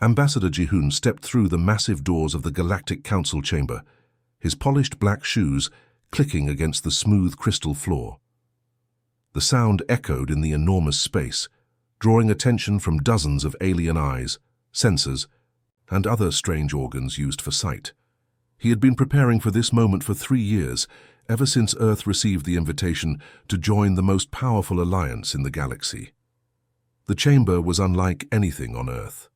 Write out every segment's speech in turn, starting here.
Ambassador Ji-hoon stepped through the massive doors of the Galactic Council chamber, his polished black shoes clicking against the smooth crystal floor. The sound echoed in the enormous space, drawing attention from dozens of alien eyes, sensors, and other strange organs used for sight. He had been preparing for this moment for 3 years, ever since Earth received the invitation to join the most powerful alliance in the galaxy. The chamber was unlike anything on Earth.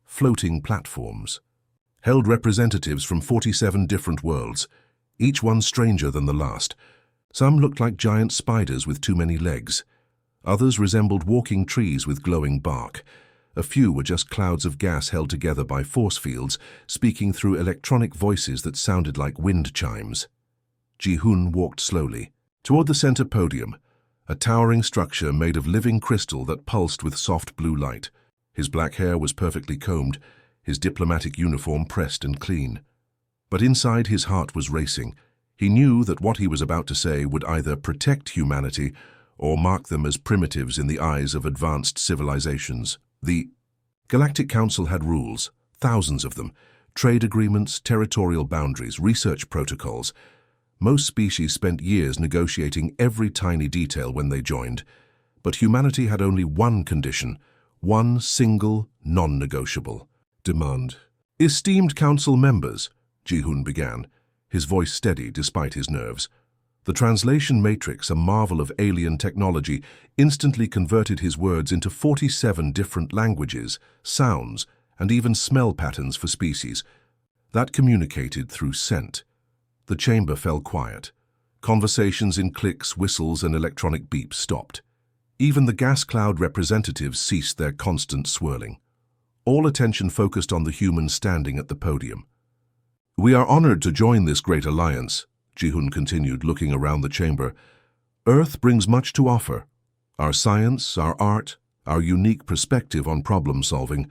Floating platforms held representatives from 47 different worlds, each one stranger than the last. Some looked like giant spiders with too many legs. Others resembled walking trees with glowing bark. A few were just clouds of gas held together by force fields, speaking through electronic voices that sounded like wind chimes. Ji-hoon walked slowly toward the center podium, a towering structure made of living crystal that pulsed with soft blue light. His black hair was perfectly combed, his diplomatic uniform pressed and clean. But inside his heart was racing. He knew that what he was about to say would either protect humanity or mark them as primitives in the eyes of advanced civilizations. The Galactic Council had rules, thousands of them, trade agreements, territorial boundaries, research protocols. Most species spent years negotiating every tiny detail when they joined, but humanity had only one condition, one single, non-negotiable demand. Esteemed council members, Ji-hoon began, his voice steady despite his nerves. The translation matrix, a marvel of alien technology, instantly converted his words into 47 different languages, sounds, and even smell patterns for species that communicated through scent. The chamber fell quiet. Conversations in clicks, whistles, and electronic beeps stopped. Even the gas cloud representatives ceased their constant swirling. All attention focused on the humans standing at the podium. "We are honored to join this great alliance," Ji-hoon continued, looking around the chamber. "Earth brings much to offer. Our science, our art, our unique perspective on problem-solving.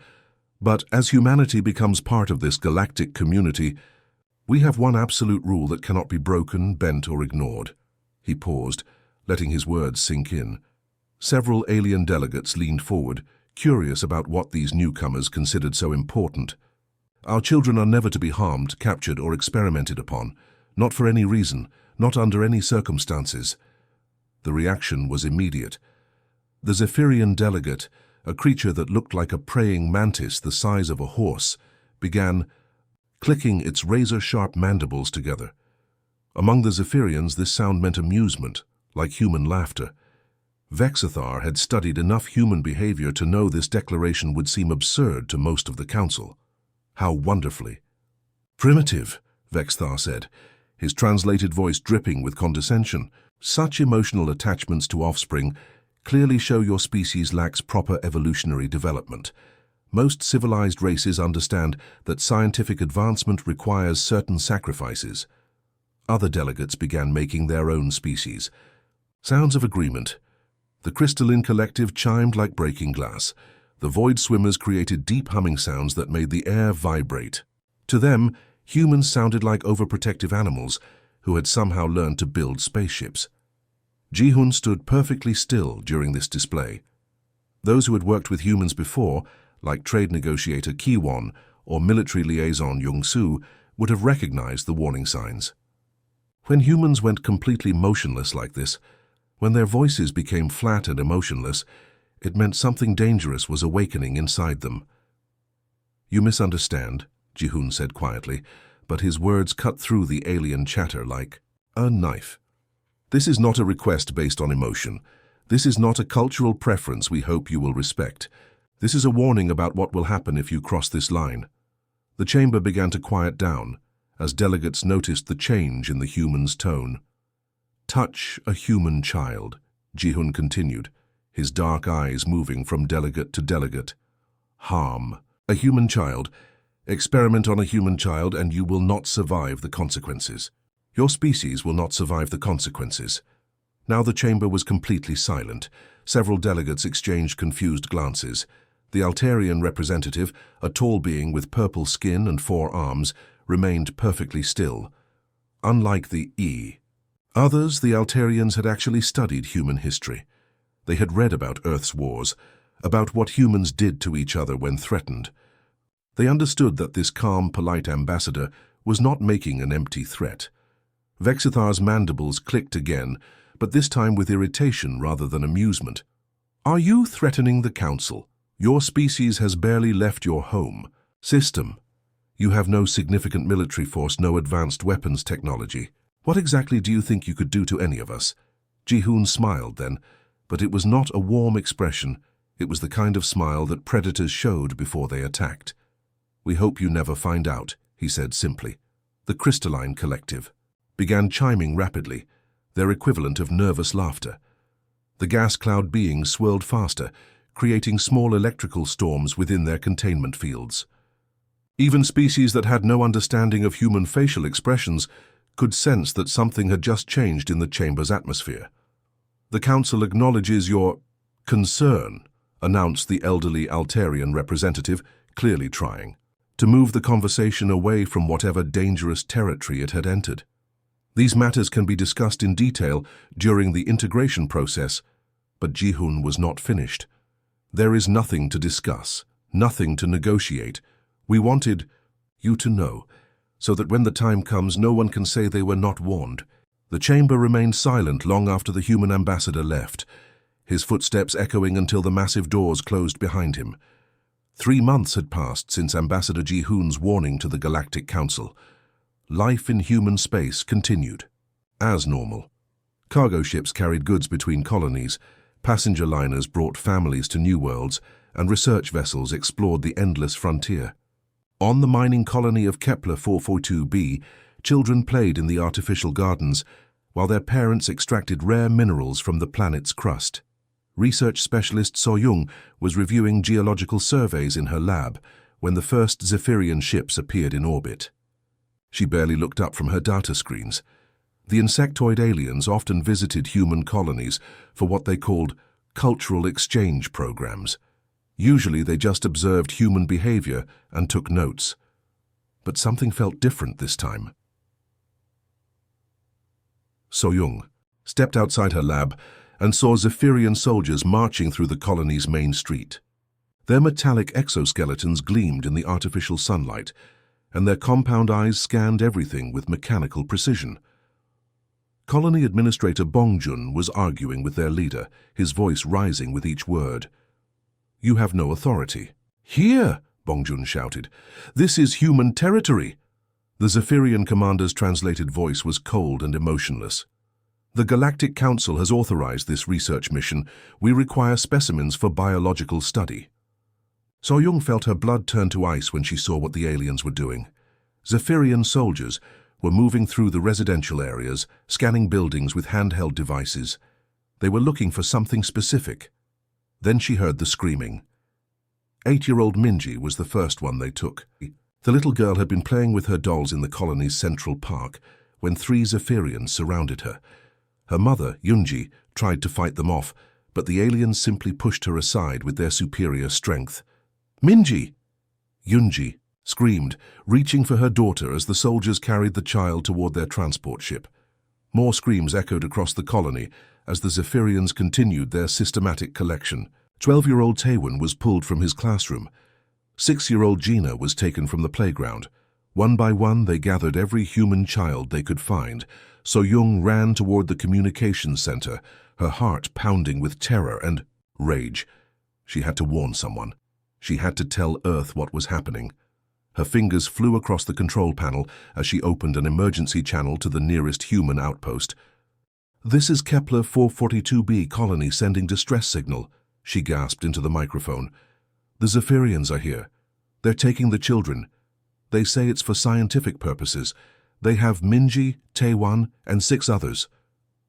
But as humanity becomes part of this galactic community, we have one absolute rule that cannot be broken, bent, or ignored." He paused, letting his words sink in. Several alien delegates leaned forward, curious about what these newcomers considered so important. "Our children are never to be harmed, captured, or experimented upon. Not for any reason, not under any circumstances." The reaction was immediate. The Zephyrian delegate, a creature that looked like a praying mantis the size of a horse, began clicking its razor-sharp mandibles together. Among the Zephyrians, this sound meant amusement, like human laughter. Vexathar had studied enough human behavior to know this declaration would seem absurd to most of the council. How wonderfully primitive, Vexathar said, his translated voice dripping with condescension. "Such emotional attachments to offspring clearly show your species lacks proper evolutionary development. Most civilized races understand that scientific advancement requires certain sacrifices." Other delegates began making their own species. Sounds of agreement. The crystalline collective chimed like breaking glass. The void swimmers created deep humming sounds that made the air vibrate. To them, humans sounded like overprotective animals who had somehow learned to build spaceships. Ji-hoon stood perfectly still during this display. Those who had worked with humans before, like trade negotiator Ki-won or military liaison Young-soo, would have recognized the warning signs. When humans went completely motionless like this, when their voices became flat and emotionless, it meant something dangerous was awakening inside them. "You misunderstand," Ji-hoon said quietly, but his words cut through the alien chatter like a knife. "This is not a request based on emotion. This is not a cultural preference we hope you will respect. This is a warning about what will happen if you cross this line." The chamber began to quiet down as delegates noticed the change in the human's tone. "Touch a human child," Ji-hoon continued, his dark eyes moving from delegate to delegate. "Harm a human child. Experiment on a human child and you will not survive the consequences. Your species will not survive the consequences." Now the chamber was completely silent. Several delegates exchanged confused glances. The Altarian representative, a tall being with purple skin and 4 arms, remained perfectly still. Unlike the others, the Altarians had actually studied human history. They had read about Earth's wars, about what humans did to each other when threatened. They understood that this calm, polite ambassador was not making an empty threat. Vexithar's mandibles clicked again, but this time with irritation rather than amusement. "Are you threatening the Council? Your species has barely left your home. System. You have no significant military force, no advanced weapons technology. What exactly do you think you could do to any of us?" Ji-hoon smiled then, but it was not a warm expression. It was the kind of smile that predators showed before they attacked. "We hope you never find out," he said simply. The crystalline collective began chiming rapidly, their equivalent of nervous laughter. The gas cloud beings swirled faster, creating small electrical storms within their containment fields. Even species that had no understanding of human facial expressions could sense that something had just changed in the chamber's atmosphere. "The Council acknowledges your concern," announced the elderly Altarian representative, clearly trying to move the conversation away from whatever dangerous territory it had entered. "These matters can be discussed in detail during the integration process," but Ji-hoon was not finished. "There is nothing to discuss, nothing to negotiate. We wanted you to know, so that when the time comes, no one can say they were not warned." The chamber remained silent long after the human ambassador left, his footsteps echoing until the massive doors closed behind him. 3 months had passed since Ambassador Ji-hoon's warning to the Galactic Council. Life in human space continued as normal. Cargo ships carried goods between colonies, passenger liners brought families to new worlds, and research vessels explored the endless frontier. On the mining colony of Kepler 442b, children played in the artificial gardens, while their parents extracted rare minerals from the planet's crust. Research specialist So-young was reviewing geological surveys in her lab when the first Zephyrian ships appeared in orbit. She barely looked up from her data screens. The insectoid aliens often visited human colonies for what they called cultural exchange programs. Usually they just observed human behavior and took notes. But something felt different this time. So-young stepped outside her lab and saw Zephyrian soldiers marching through the colony's main street. Their metallic exoskeletons gleamed in the artificial sunlight, and their compound eyes scanned everything with mechanical precision. Colony Administrator Bongjun was arguing with their leader, his voice rising with each word. "You have no authority." "Here!" Bongjun shouted. "This is human territory." The Zephyrian commander's translated voice was cold and emotionless. "The Galactic Council has authorized this research mission. We require specimens for biological study." So-young felt her blood turn to ice when she saw what the aliens were doing. Zephyrian soldiers were moving through the residential areas, scanning buildings with handheld devices. They were looking for something specific. Then she heard the screaming. 8-year-old Minji was the first one they took. The little girl had been playing with her dolls in the colony's central park when 3 Zephyrians surrounded her. Her mother, Yunji, tried to fight them off, but the aliens simply pushed her aside with their superior strength. "Minji!" Yunji screamed, reaching for her daughter as the soldiers carried the child toward their transport ship. More screams echoed across the colony as the Zephyrians continued their systematic collection. 12-year-old Taewon was pulled from his classroom. 6-year-old Gina was taken from the playground. One by one, they gathered every human child they could find. So-young ran toward the communications center, her heart pounding with terror and rage. She had to warn someone. She had to tell Earth what was happening. Her fingers flew across the control panel as she opened an emergency channel to the nearest human outpost. "This is Kepler 442b colony sending distress signal," she gasped into the microphone. "The Zephyrians are here. They're taking the children. They say it's for scientific purposes. They have Minji, Taewon, and 6 others."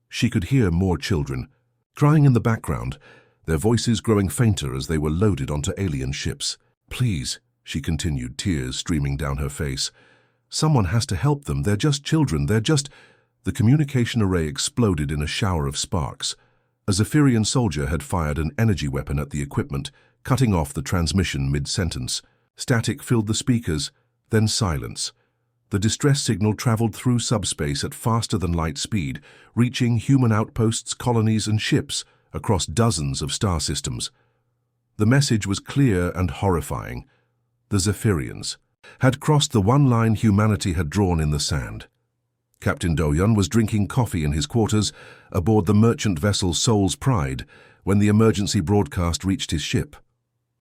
She could hear more children crying in the background, their voices growing fainter as they were loaded onto alien ships. "Please," she continued, tears streaming down her face. "Someone has to help them. They're just children. They're just—" The communication array exploded in a shower of sparks. A Zephyrian soldier had fired an energy weapon at the equipment, cutting off the transmission mid-sentence. Static filled the speakers, then silence. The distress signal traveled through subspace at faster-than-light speed, reaching human outposts, colonies, and ships across dozens of star systems. The message was clear and horrifying. The Zephyrians had crossed the one line humanity had drawn in the sand. Captain Do-Yun was drinking coffee in his quarters aboard the merchant vessel Soul's Pride when the emergency broadcast reached his ship.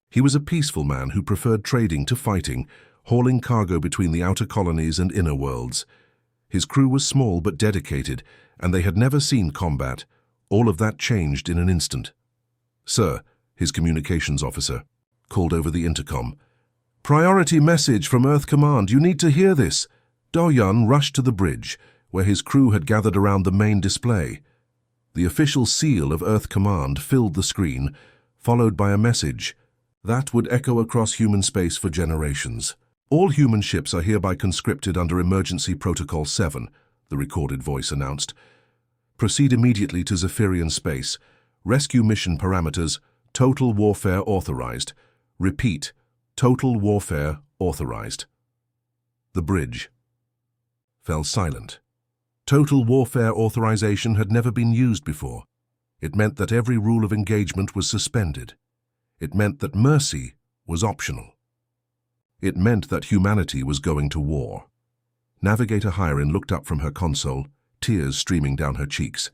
He was a peaceful man who preferred trading to fighting, hauling cargo between the outer colonies and inner worlds. His crew was small but dedicated, and they had never seen combat. All of that changed in an instant. "Sir," his communications officer called over the intercom. "Priority message from Earth Command. You need to hear this." Do-Yun rushed to the bridge, where his crew had gathered around the main display. The official seal of Earth Command filled the screen, followed by a message that would echo across human space for generations. "All human ships are hereby conscripted under Emergency Protocol 7, the recorded voice announced. "Proceed immediately to Zephyrian space. Rescue mission parameters, total warfare authorized. Repeat, total warfare authorized." The bridge fell silent. Total warfare authorization had never been used before. It meant that every rule of engagement was suspended. It meant that mercy was optional. It meant that humanity was going to war. Navigator Hyrin looked up from her console, tears streaming down her cheeks.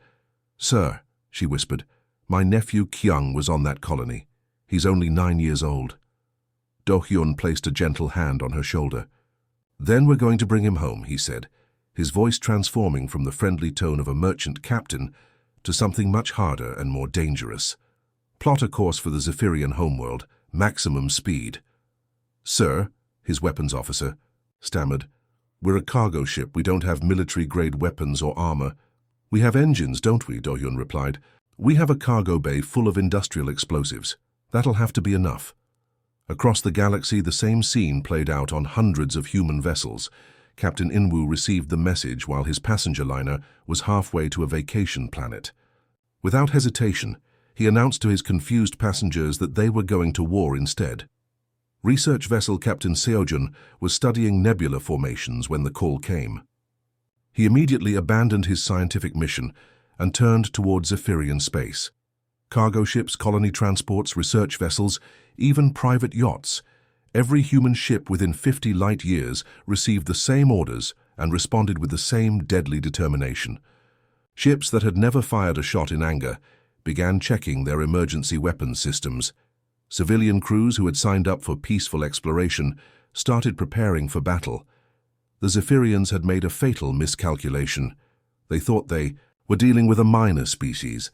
"Sir," she whispered, "my nephew Kyung was on that colony. He's only 9 years old." Do-Hyun placed a gentle hand on her shoulder. "Then we're going to bring him home," he said, his voice transforming from the friendly tone of a merchant captain to something much harder and more dangerous. "Plot a course for the Zephyrian homeworld, maximum speed." "Sir," his weapons officer stammered, "we're a cargo ship. We don't have military-grade weapons or armor." "We have engines, don't we?" Do-Hyun replied. "We have a cargo bay full of industrial explosives. That'll have to be enough." Across the galaxy, the same scene played out on hundreds of human vessels. Captain Inwoo received the message while his passenger liner was halfway to a vacation planet. Without hesitation, he announced to his confused passengers that they were going to war instead. Research vessel Captain Seojun was studying nebula formations when the call came. He immediately abandoned his scientific mission and turned toward Zephyrian space. Cargo ships, colony transports, research vessels, even private yachts. Every human ship within 50 light years received the same orders and responded with the same deadly determination. Ships that had never fired a shot in anger began checking their emergency weapons systems. Civilian crews who had signed up for peaceful exploration started preparing for battle. The Zephyrians had made a fatal miscalculation. They thought they were dealing with a minor species,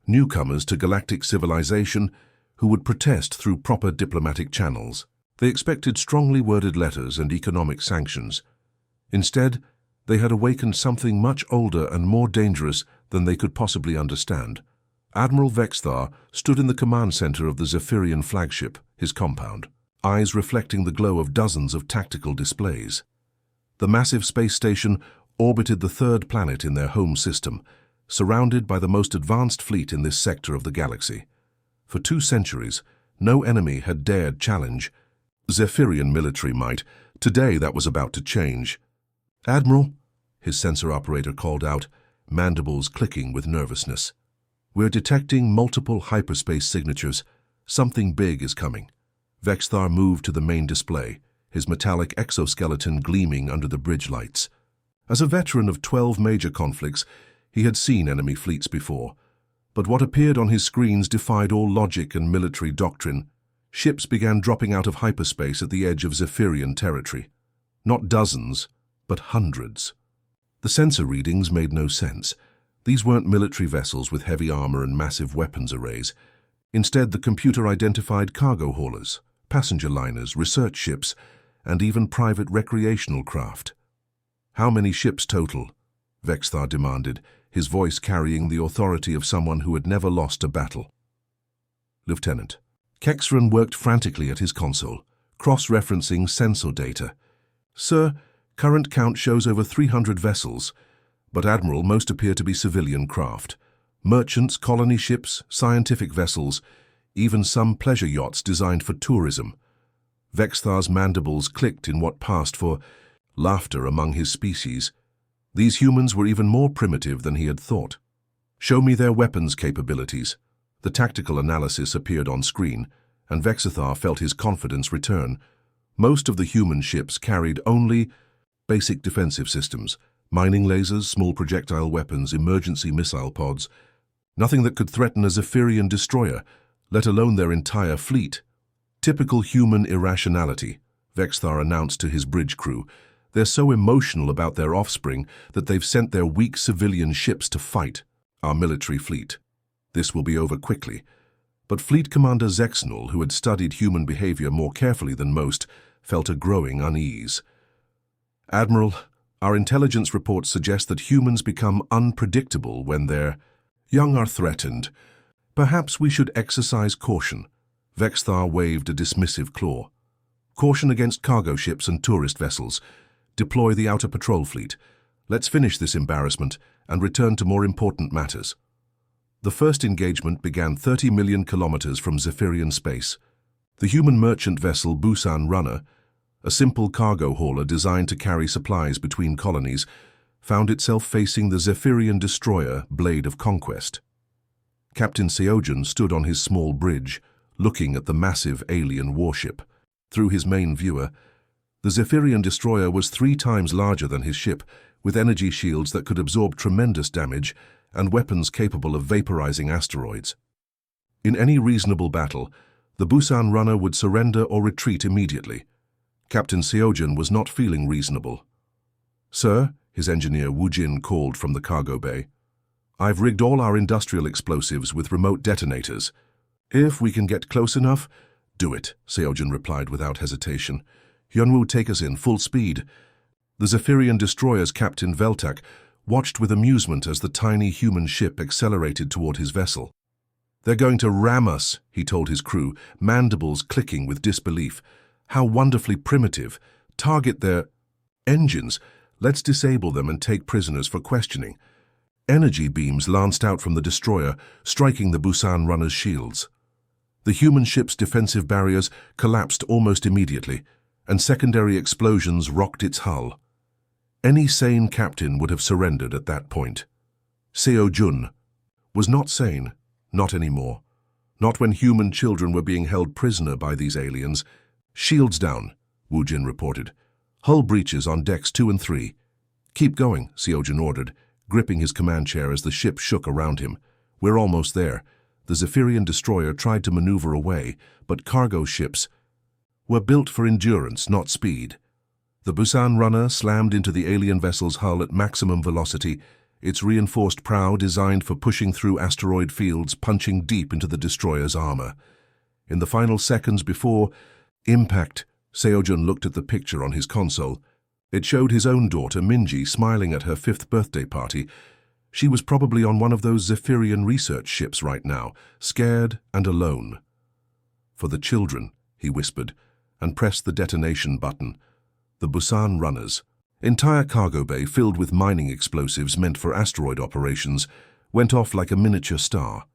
newcomers to galactic civilization who would protest through proper diplomatic channels. They expected strongly worded letters and economic sanctions. Instead, they had awakened something much older and more dangerous than they could possibly understand. Admiral Vexthar stood in the command center of the Zephyrian flagship, his compound, eyes reflecting the glow of dozens of tactical displays. The massive space station orbited the third planet in their home system, surrounded by the most advanced fleet in this sector of the galaxy. For 2 centuries, no enemy had dared challenge Zephyrian military might. Today that was about to change. "Admiral," his sensor operator called out, mandibles clicking with nervousness. "We're detecting multiple hyperspace signatures. Something big is coming." Vexthar moved to the main display, his metallic exoskeleton gleaming under the bridge lights. As a veteran of 12 major conflicts, he had seen enemy fleets before. But what appeared on his screens defied all logic and military doctrine. Ships began dropping out of hyperspace at the edge of Zephyrian territory. Not dozens, but hundreds. The sensor readings made no sense. These weren't military vessels with heavy armor and massive weapons arrays. Instead, the computer identified cargo haulers, passenger liners, research ships, and even private recreational craft. "How many ships total?" Vexthar demanded, his voice carrying the authority of someone who had never lost a battle. "Lieutenant." Kexran worked frantically at his console, cross-referencing sensor data. "Sir, current count shows over 300 vessels, but Admiral, most appear to be civilian craft. Merchants, colony ships, scientific vessels, even some pleasure yachts designed for tourism." Vexthar's mandibles clicked in what passed for laughter among his species. These humans were even more primitive than he had thought. "Show me their weapons capabilities." The tactical analysis appeared on screen, and Vexthar felt his confidence return. Most of the human ships carried only basic defensive systems, mining lasers, small projectile weapons, emergency missile pods, nothing that could threaten a Zephyrian destroyer, let alone their entire fleet. Typical human irrationality, Vexthar announced to his bridge crew. They're so emotional about their offspring that they've sent their weak civilian ships to fight our military fleet. This will be over quickly. But Fleet Commander Zexnul, who had studied human behavior more carefully than most, felt a growing unease. Admiral, our intelligence reports suggest that humans become unpredictable when their young are threatened. Perhaps we should exercise caution. Vexthar waved a dismissive claw. Caution against cargo ships and tourist vessels. Deploy the outer patrol fleet. Let's finish this embarrassment and return to more important matters. The first engagement began 30 million kilometers from Zephyrian space. The human merchant vessel Busan Runner, a simple cargo hauler designed to carry supplies between colonies, found itself facing the Zephyrian destroyer Blade of Conquest. Captain Seojun stood on his small bridge, looking at the massive alien warship. Through his main viewer, the Zephyrian destroyer was 3 times larger than his ship, with energy shields that could absorb tremendous damage and weapons capable of vaporizing asteroids. In any reasonable battle, the Busan Runner would surrender or retreat immediately. Captain Seojun was not feeling reasonable. "Sir," his engineer Wu Jin called from the cargo bay, "I've rigged all our industrial explosives with remote detonators. If we can get close enough, do it," Seojun replied without hesitation. "Hyunwoo, take us in full speed." The Zephyrian destroyer's captain Veltak watched with amusement as the tiny human ship accelerated toward his vessel. "They're going to ram us," he told his crew, mandibles clicking with disbelief. "How wonderfully primitive. Target their engines. Let's disable them and take prisoners for questioning." Energy beams lanced out from the destroyer, striking the Busan Runner's shields. The human ship's defensive barriers collapsed almost immediately, and secondary explosions rocked its hull. Any sane captain would have surrendered at that point. Seo-jun was not sane, not anymore. Not when human children were being held prisoner by these aliens. "Shields down," Wu Jin reported. "Hull breaches on decks 2 and 3. "Keep going," Seo-jun ordered, gripping his command chair as the ship shook around him. "We're almost there." The Zephyrian destroyer tried to maneuver away, but cargo ships were built for endurance, not speed. The Busan Runner slammed into the alien vessel's hull at maximum velocity, its reinforced prow designed for pushing through asteroid fields, punching deep into the destroyer's armor. In the final seconds before impact, Seojun looked at the picture on his console. It showed his own daughter, Minji, smiling at her 5th birthday party. She was probably on one of those Zephyrian research ships right now, scared and alone. "For the children," he whispered, and pressed the detonation button. The Busan Runner's entire cargo bay, filled with mining explosives meant for asteroid operations, went off like a miniature star.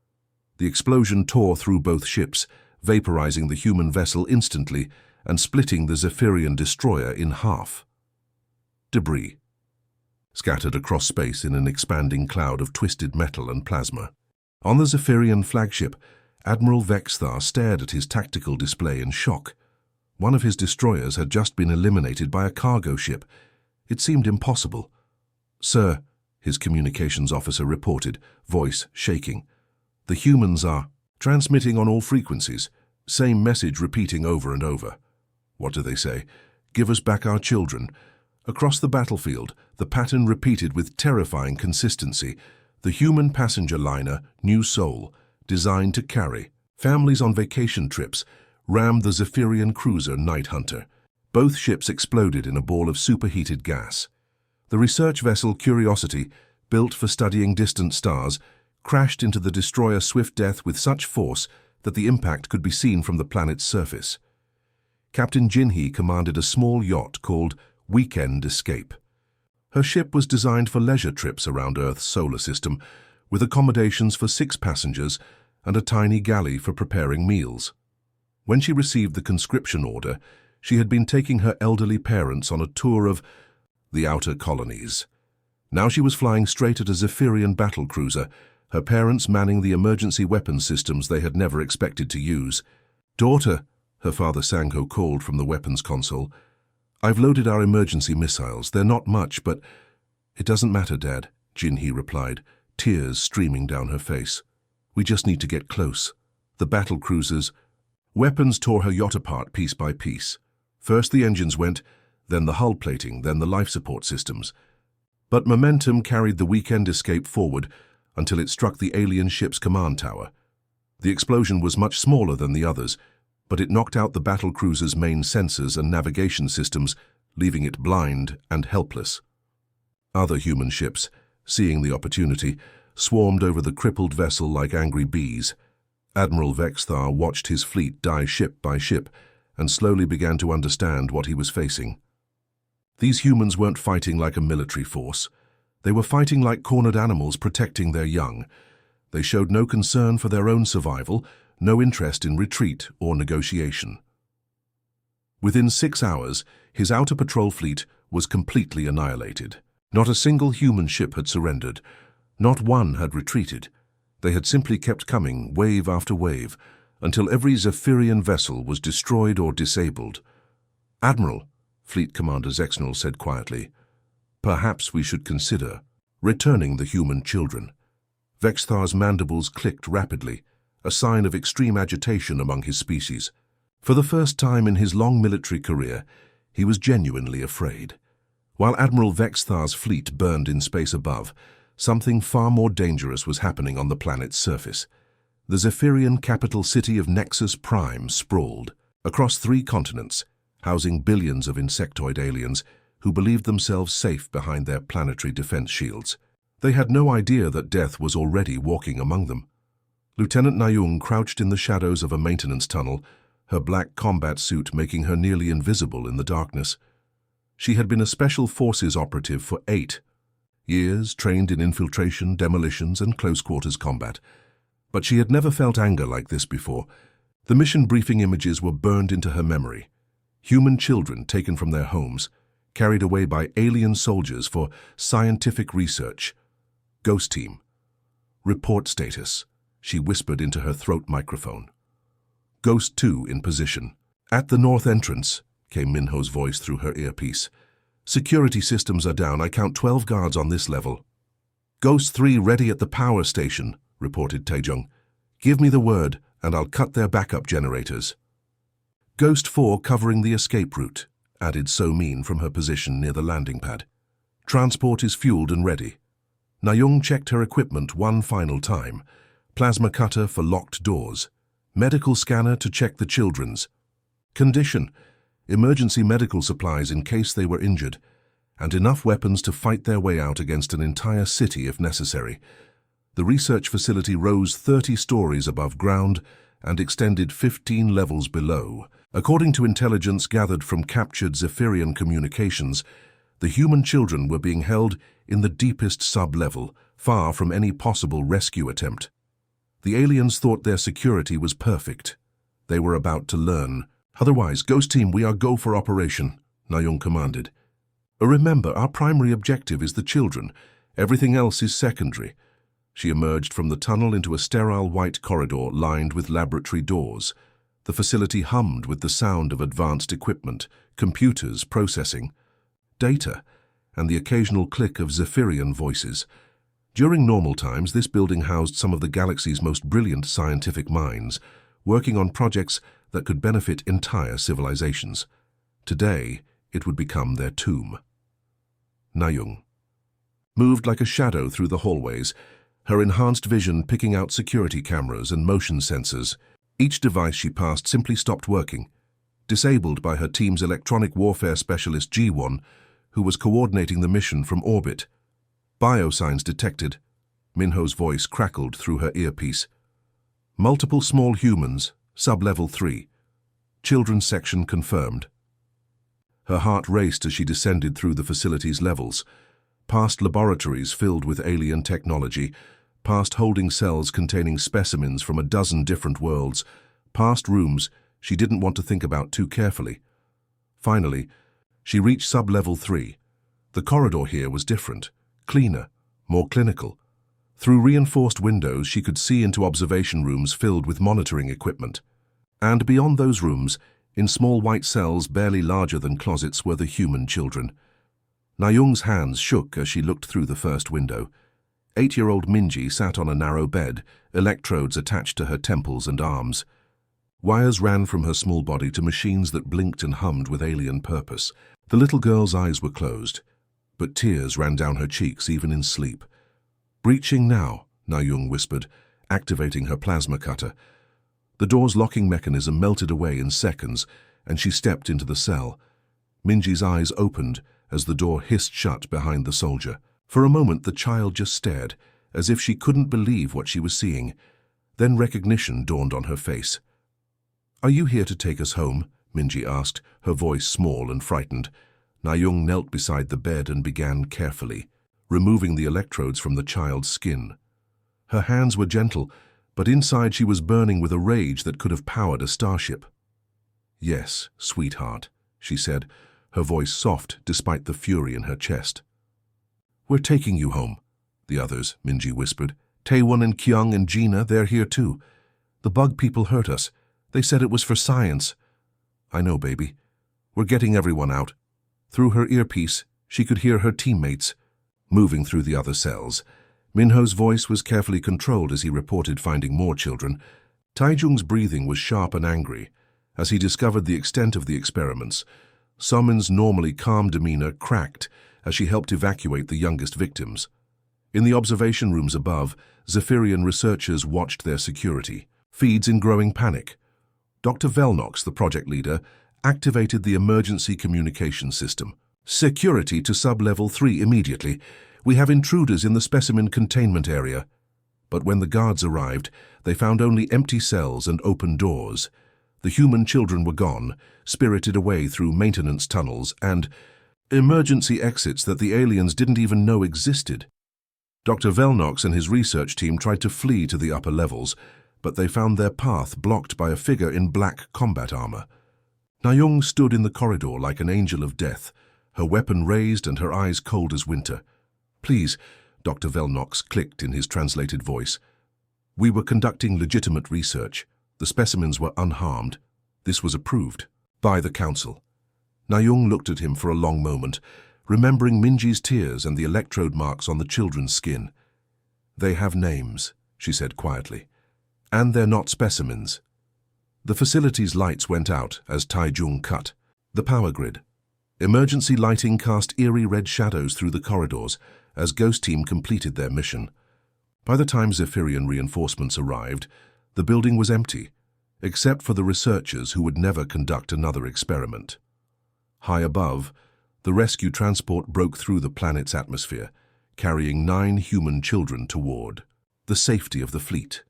The explosion tore through both ships, vaporizing the human vessel instantly and splitting the Zephyrian destroyer in half. Debris scattered across space in an expanding cloud of twisted metal and plasma. On the Zephyrian flagship, Admiral Vexthar stared at his tactical display in shock. One of his destroyers had just been eliminated by a cargo ship. It seemed impossible. "Sir," his communications officer reported, voice shaking. "The humans are transmitting on all frequencies, same message repeating over and over." "What do they say?" "Give us back our children." Across the battlefield, the pattern repeated with terrifying consistency. The human passenger liner, New Seoul, designed to carry families on vacation trips, rammed the Zephyrian cruiser Night Hunter. Both ships exploded in a ball of superheated gas. The research vessel Curiosity, built for studying distant stars, crashed into the destroyer Swift Death with such force that the impact could be seen from the planet's surface. Captain Jinhee commanded a small yacht called Weekend Escape. Her ship was designed for leisure trips around Earth's solar system, with accommodations for 6 passengers and a tiny galley for preparing meals. When she received the conscription order, she had been taking her elderly parents on a tour of the outer colonies. Now she was flying straight at a Zephyrian battlecruiser, her parents manning the emergency weapon systems they had never expected to use. "Daughter," her father Sangho called from the weapons console. "I've loaded our emergency missiles. They're not much, but—" "It doesn't matter, Dad," Jinhee replied, tears streaming down her face. "We just need to get close. The battle cruisers—" Weapons tore her yacht apart piece by piece. First the engines went, then the hull plating, then the life support systems. But momentum carried the weekend escape forward until it struck the alien ship's command tower. The explosion was much smaller than the others, but it knocked out the battle cruiser's main sensors and navigation systems, leaving it blind and helpless. Other human ships, seeing the opportunity, swarmed over the crippled vessel like angry bees. Admiral Vexthar watched his fleet die ship by ship and slowly began to understand what he was facing. These humans weren't fighting like a military force. They were fighting like cornered animals protecting their young. They showed no concern for their own survival, no interest in retreat or negotiation. Within 6 hours, his outer patrol fleet was completely annihilated. Not a single human ship had surrendered. Not one had retreated. They had simply kept coming, wave after wave, until every Zephyrian vessel was destroyed or disabled. "Admiral," Fleet Commander Zexnal said quietly, "perhaps we should consider returning the human children." Vexthar's mandibles clicked rapidly, a sign of extreme agitation among his species. For the first time in his long military career, he was genuinely afraid. While Admiral Vexthar's fleet burned in space above, something far more dangerous was happening on the planet's surface. The Zephyrian capital city of Nexus Prime sprawled across 3 continents, housing billions of insectoid aliens who believed themselves safe behind their planetary defense shields. They had no idea that death was already walking among them. Lieutenant Nayung crouched in the shadows of a maintenance tunnel, her black combat suit making her nearly invisible in the darkness. She had been a Special Forces operative for 8 years, trained in infiltration, demolitions, and close-quarters combat. But she had never felt anger like this before. The mission briefing images were burned into her memory. Human children taken from their homes, carried away by alien soldiers for scientific research. Ghost Team. Report status, she whispered into her throat microphone. Ghost 2 in position. At the north entrance, came Minho's voice through her earpiece. Security systems are down. I count 12 guards on this level. Ghost 3 ready at the power station, reported Taejong. Give me the word, and I'll cut their backup generators. Ghost 4 covering the escape route, added So-min from her position near the landing pad. Transport is fueled and ready. Nayung checked her equipment one final time. Plasma cutter for locked doors. Medical scanner to check the children's condition. Emergency medical supplies in case they were injured, and enough weapons to fight their way out against an entire city if necessary. The research facility rose 30 stories above ground and extended 15 levels below. According to intelligence gathered from captured Zephyrian communications, the human children were being held in the deepest sub-level, far from any possible rescue attempt. The aliens thought their security was perfect. They were about to learn. Otherwise, Ghost Team, we are go for operation, Nayung commanded. Remember, our primary objective is the children. Everything else is secondary. She emerged from the tunnel into a sterile white corridor lined with laboratory doors. The facility hummed with the sound of advanced equipment, computers processing data, and the occasional click of Zephyrian voices. During normal times, this building housed some of the galaxy's most brilliant scientific minds, working on projects that could benefit entire civilizations. Today, it would become their tomb. Nayung moved like a shadow through the hallways, her enhanced vision picking out security cameras and motion sensors. Each device she passed simply stopped working, disabled by her team's electronic warfare specialist Ji-won, who was coordinating the mission from orbit. Biosigns detected. Minho's voice crackled through her earpiece. Multiple small humans, sub-level 3. Children's section confirmed. Her heart raced as she descended through the facility's levels, past laboratories filled with alien technology, past holding cells containing specimens from a dozen different worlds, past rooms she didn't want to think about too carefully. Finally, she reached sub-level 3. The corridor here was different, cleaner, more clinical. Through reinforced windows, she could see into observation rooms filled with monitoring equipment. And beyond those rooms, in small white cells barely larger than closets, were the human children. Na-Young's hands shook as she looked through the first window. 8-year-old Minji sat on a narrow bed, electrodes attached to her temples and arms. Wires ran from her small body to machines that blinked and hummed with alien purpose. The little girl's eyes were closed, but tears ran down her cheeks even in sleep. "Breaching now," Na-Young whispered, activating her plasma cutter. The door's locking mechanism melted away in seconds, and she stepped into the cell. Minji's eyes opened as the door hissed shut behind the soldier. For a moment the child just stared, as if she couldn't believe what she was seeing. Then recognition dawned on her face. "Are you here to take us home?" Minji asked, her voice small and frightened. Na-Young knelt beside the bed and began carefully, removing the electrodes from the child's skin. Her hands were gentle, but inside she was burning with a rage that could have powered a starship. "Yes, sweetheart," she said, her voice soft despite the fury in her chest. "We're taking you home." "The others," Minji whispered. "Taewon and Kyung and Gina, they're here too. The bug people hurt us. They said it was for science." "I know, baby. We're getting everyone out." Through her earpiece, she could hear her teammates moving through the other cells. Minho's voice was carefully controlled as he reported finding more children. Taejung's breathing was sharp and angry as he discovered the extent of the experiments. Somin's normally calm demeanor cracked as she helped evacuate the youngest victims. In the observation rooms above, Zephyrian researchers watched their security feeds in growing panic. Dr. Velnox, the project leader, activated the emergency communication system. "Security to sub-level 3 immediately. We have intruders in the specimen containment area." But when the guards arrived, they found only empty cells and open doors. The human children were gone, spirited away through maintenance tunnels and emergency exits that the aliens didn't even know existed. Dr. Velnox and his research team tried to flee to the upper levels, but they found their path blocked by a figure in black combat armor. Na-Young stood in the corridor like an angel of death, her weapon raised and her eyes cold as winter. "Please," Dr. Velnox clicked in his translated voice. "We were conducting legitimate research. The specimens were unharmed. This was approved by the Council." Na-Young looked at him for a long moment, remembering Minji's tears and the electrode marks on the children's skin. "They have names," she said quietly. "And they're not specimens." The facility's lights went out as Taejung cut. The power grid. Emergency lighting cast eerie red shadows through the corridors as Ghost Team completed their mission. By the time Zephyrian reinforcements arrived, the building was empty, except for the researchers who would never conduct another experiment. High above, the rescue transport broke through the planet's atmosphere, carrying 9 human children toward the safety of the fleet.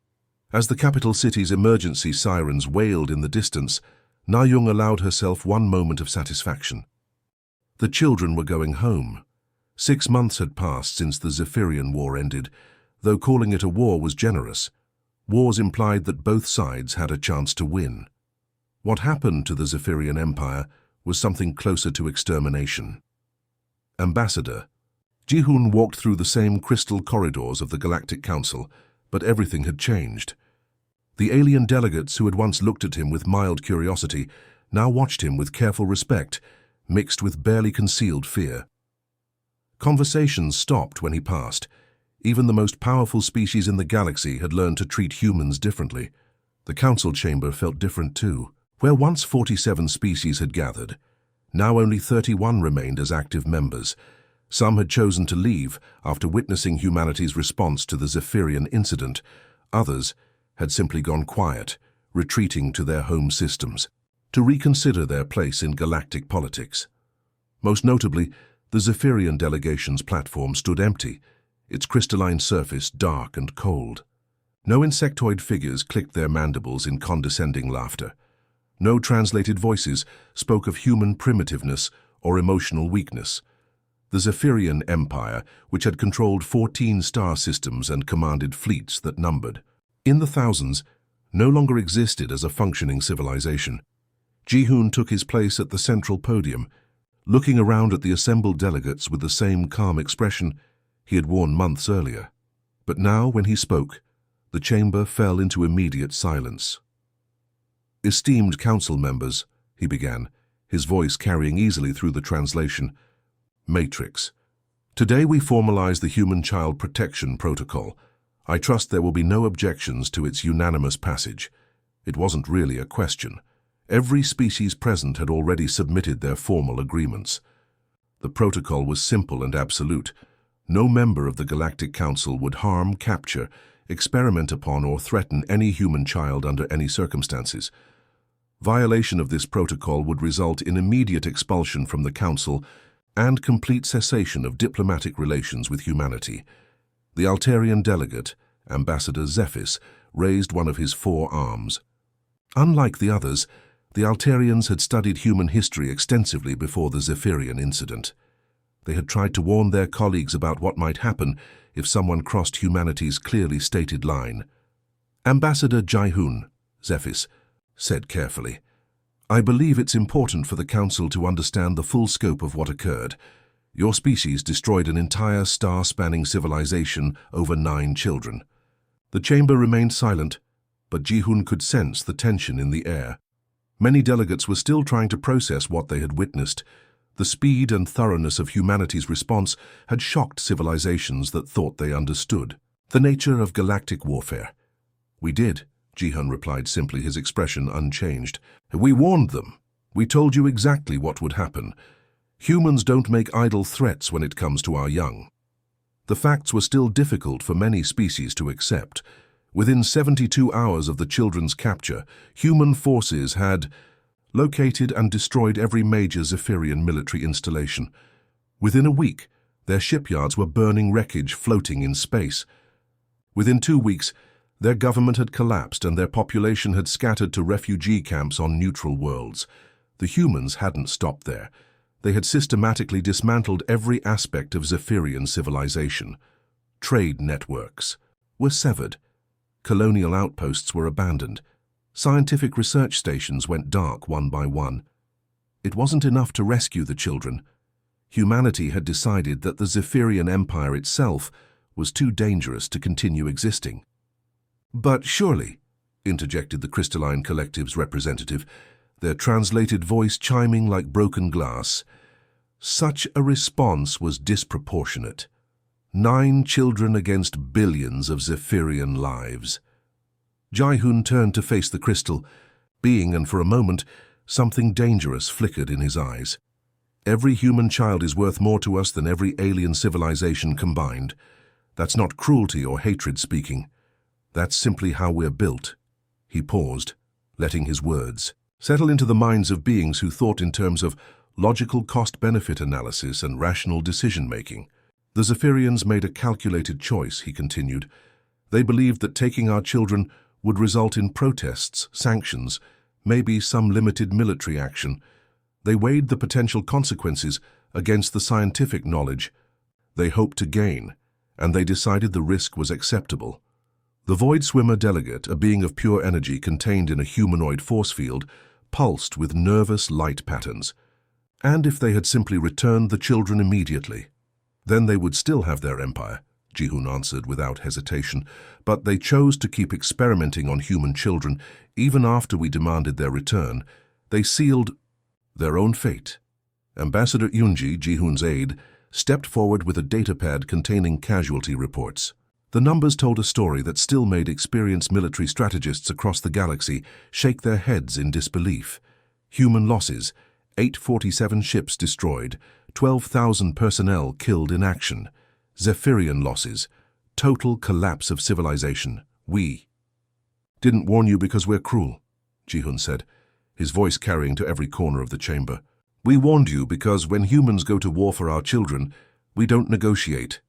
As the capital city's emergency sirens wailed in the distance, Na-Young allowed herself one moment of satisfaction. The children were going home. 6 months had passed since the Zephyrian War ended, though calling it a war was generous. Wars implied that both sides had a chance to win. What happened to the Zephyrian Empire was something closer to extermination. Ambassador. Ji-hoon walked through the same crystal corridors of the Galactic Council, but everything had changed. The alien delegates who had once looked at him with mild curiosity now watched him with careful respect, mixed with barely concealed fear. Conversations stopped when he passed. Even the most powerful species in the galaxy had learned to treat humans differently. The council chamber felt different too. Where once 47 species had gathered, now only 31 remained as active members. Some had chosen to leave after witnessing humanity's response to the Zephyrian incident. Others had simply gone quiet, retreating to their home systems, to reconsider their place in galactic politics. Most notably, the Zephyrian delegation's platform stood empty, its crystalline surface dark and cold. No insectoid figures clicked their mandibles in condescending laughter. No translated voices spoke of human primitiveness or emotional weakness. The Zephyrian Empire, which had controlled 14 star systems and commanded fleets that numbered in the thousands, no longer existed as a functioning civilization. Ji-hoon took his place at the central podium, looking around at the assembled delegates with the same calm expression he had worn months earlier. But now, when he spoke, the chamber fell into immediate silence. "Esteemed council members," he began, his voice carrying easily through the translation. "Matrix. Today we formalize the Human Child Protection Protocol. I trust there will be no objections to its unanimous passage." It wasn't really a question. Every species present had already submitted their formal agreements. The protocol was simple and absolute. No member of the Galactic Council would harm, capture, experiment upon, or threaten any human child under any circumstances. Violation of this protocol would result in immediate expulsion from the Council and complete cessation of diplomatic relations with humanity. The Altarian delegate, Ambassador Zephys, raised one of his 4 arms. Unlike the others, the Altarians had studied human history extensively before the Zephyrian incident. They had tried to warn their colleagues about what might happen if someone crossed humanity's clearly stated line. "Ambassador Jai-Hun," Zephys said carefully, "I believe it's important for the Council to understand the full scope of what occurred. Your species destroyed an entire star-spanning civilization over 9 children." The chamber remained silent, but Ji-Hun could sense the tension in the air. Many delegates were still trying to process what they had witnessed. The speed and thoroughness of humanity's response had shocked civilizations that thought they understood the nature of galactic warfare. "We did," Ji-Hun replied simply, his expression unchanged. "We warned them. We told you exactly what would happen. Humans don't make idle threats when it comes to our young." The facts were still difficult for many species to accept. Within 72 hours of the children's capture, human forces had located and destroyed every major Zephyrian military installation. Within a week, their shipyards were burning wreckage floating in space. Within 2 weeks, their government had collapsed and their population had scattered to refugee camps on neutral worlds. The humans hadn't stopped there. They had systematically dismantled every aspect of Zephyrian civilization. Trade networks were severed. Colonial outposts were abandoned. Scientific research stations went dark one by one. It wasn't enough to rescue the children. Humanity had decided that the Zephyrian Empire itself was too dangerous to continue existing. "But surely," interjected the Crystalline Collective's representative, their translated voice chiming like broken glass, "such a response was disproportionate. 9 children against billions of Zephyrian lives." Jai-Hun turned to face the crystal, being, and for a moment, something dangerous flickered in his eyes. "Every human child is worth more to us than every alien civilization combined. That's not cruelty or hatred speaking. That's simply how we're built." He paused, letting his words settle into the minds of beings who thought in terms of logical cost-benefit analysis and rational decision-making. "The Zephyrians made a calculated choice," he continued. "They believed that taking our children would result in protests, sanctions, maybe some limited military action. They weighed the potential consequences against the scientific knowledge they hoped to gain, and they decided the risk was acceptable." The Void Swimmer delegate, a being of pure energy contained in a humanoid force field, pulsed with nervous light patterns. "And if they had simply returned the children immediately, then they would still have their empire," Ji-Hun answered without hesitation. "But they chose to keep experimenting on human children even after we demanded their return. They sealed their own fate." Ambassador Yunji, Ji-Hun's aide, stepped forward with a datapad containing casualty reports. The numbers told a story that still made experienced military strategists across the galaxy shake their heads in disbelief. Human losses: 847 ships destroyed, 12,000 personnel killed in action. Zephyrian losses: total collapse of civilization. "We didn't warn you because we're cruel," Ji-Hun said, his voice carrying to every corner of the chamber. "We warned you because when humans go to war for our children, we don't negotiate.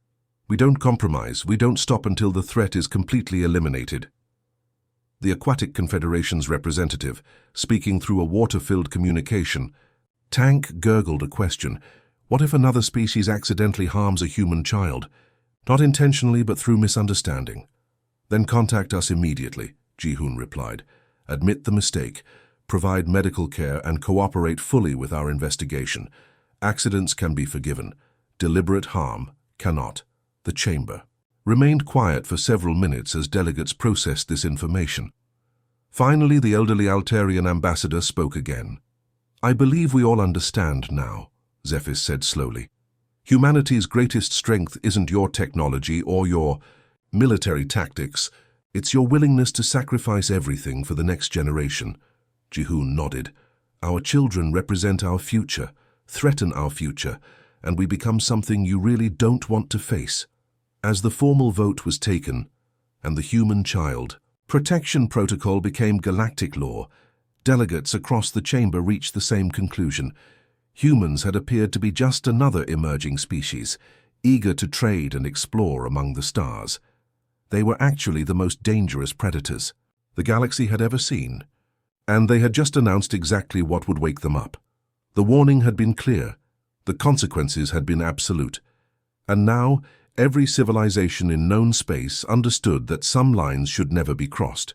We don't compromise. We don't stop until the threat is completely eliminated." The Aquatic Confederation's representative, speaking through a water-filled communication, Tank gurgled a question. "What if another species accidentally harms a human child? Not intentionally, but through misunderstanding." "Then contact us immediately," Ji-Hun replied. "Admit the mistake, provide medical care, and cooperate fully with our investigation. Accidents can be forgiven. Deliberate harm cannot." The chamber remained quiet for several minutes as delegates processed this information. Finally, the elderly Altarian ambassador spoke again. "I believe we all understand now," Zephys said slowly. "Humanity's greatest strength isn't your technology or your military tactics. It's your willingness to sacrifice everything for the next generation." Jihoon nodded. "Our children represent our future, threaten our future, and we become something you really don't want to face." As the formal vote was taken, and the human child protection protocol became galactic law, delegates across the chamber reached the same conclusion. Humans had appeared to be just another emerging species, eager to trade and explore among the stars. They were actually the most dangerous predators the galaxy had ever seen, and they had just announced exactly what would wake them up. The warning had been clear, the consequences had been absolute, and now every civilization in known space understood that some lines should never be crossed.